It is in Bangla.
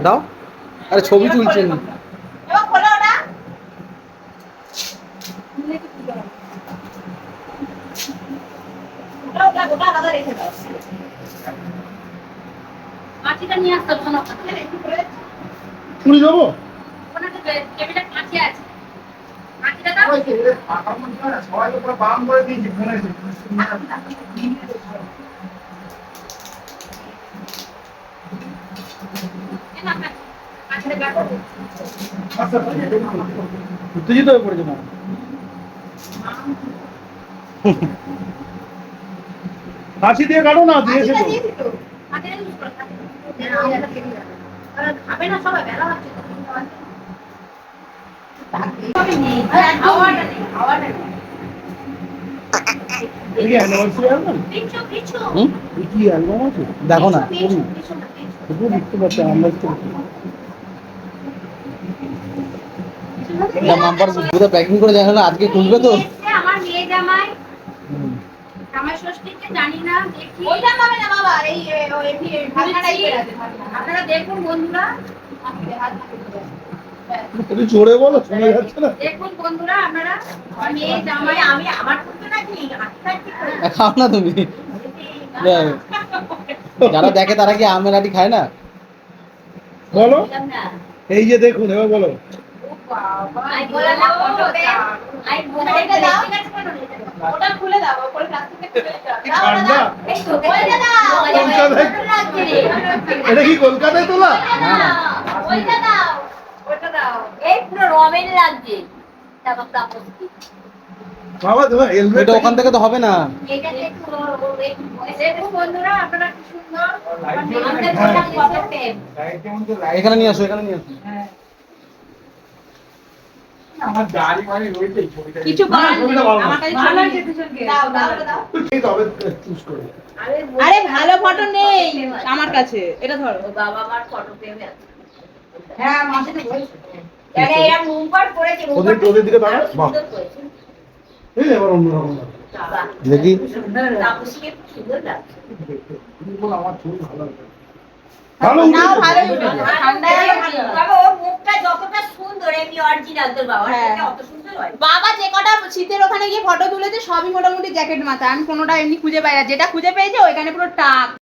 দাও। আরে ছবি তুলছেন। এবার খোলো ওটা। ওটা ওটা আলাদা রেখে দাও। মাটিটা নিয়ে আসতে হবে না। পুরি দেবো? ওখানে তো টেবিলে মাটি আছে। মাটিটা দাও। সবাই উপরে বাম করে দিয়েছি ফোনে। উত্তেজিত হয়ে পড়েছে না? কাশি দিয়ে কাটো না, দিয়েছে তো। খাবে না সবাই বেলা হচ্ছে এই কি অ্যানিভার্সারি অ্যালবাম? এই কি অ্যালবাম আছে? দেখো না। শুধু দেখতে পাচ্ছি আমরা দেখতে পাচ্ছি। মাম্পার পুরো প্যাকিং করে জানো না আজকে খুলবে তো। আমার মেয়ে জামাই জামাই ষষ্ঠীতে জানি না দেখি ওইটা পাবে না বাবা এই ঢাকা টাইপের আছে আপনারা দেখুন বন্ধুরা একটু জোরে বলো, শোনা যাচ্ছে না। দেখুন বন্ধুরা আপনারা আমার মেয়ে জামাই আমি আমার করতে নাকি খাও না তুমি। যারা দেখে তারা কি আমের আটি খায় না? বলো, এই যে দেখুন, এবার বলো। ওটা খুলে দাও ওপরে প্লাস্টিকটা খুলে দাও ঠান্ডা। এই তো ওইটা দাও এটা কি কলকাতায় তোলা? না না। ওইটা দাও ওইটা দাও এই পুরো রমেন লাগছে তারপর তাপস কি বাবা তোমার হেলমেট এটা ওখান থেকে তো হবে না। এটা একটু দেখুন বন্ধুরা আপনারা কি সুন্দর আমাদের কথা কত টেপ এখানে নিয়ে আসো, এখানে নিয়ে আসো। আমার গাড়ি মানে রয়েছে এই ছবিটা। কিছু বলার নেই আমার কাছে ভালো আছে দুজনকে দাও দাও দাও ঠিক হবে, চুজ করো। আরে ভালো ফটো নেই আমার কাছে, এটা ধরো। ও বাবা আমার ফটো ফ্রেমে আছে হ্যাঁ মাসে তো বলছে আরে এরা মুম্বার করেছে ওদের দিকে তাকাও। বাহ, এই এবার অন্যরকম লাগে। দেখি। তাপসীকে খুব সুন্দর লাগছে বল, আমার ছবি ভালো লাগে। ভালো নাও উঠেছে। ভালোই উঠেছে, ঠান্ডায় ভালো। বাবা ওর মুখটা যতটা সুন্দর এমনি অরিজিনাল তোর বাবা হ্যাঁ। অত সুন্দর হয় বাবা যে কটা শীতের ওখানে গিয়ে ফটো তুলেছে সবই মোটামুটি জ্যাকেট মাথা, আমি কোনোটা এমনি খুঁজে পাই না, যেটা খুঁজে পেয়েছে ওইখানে পুরো টাক।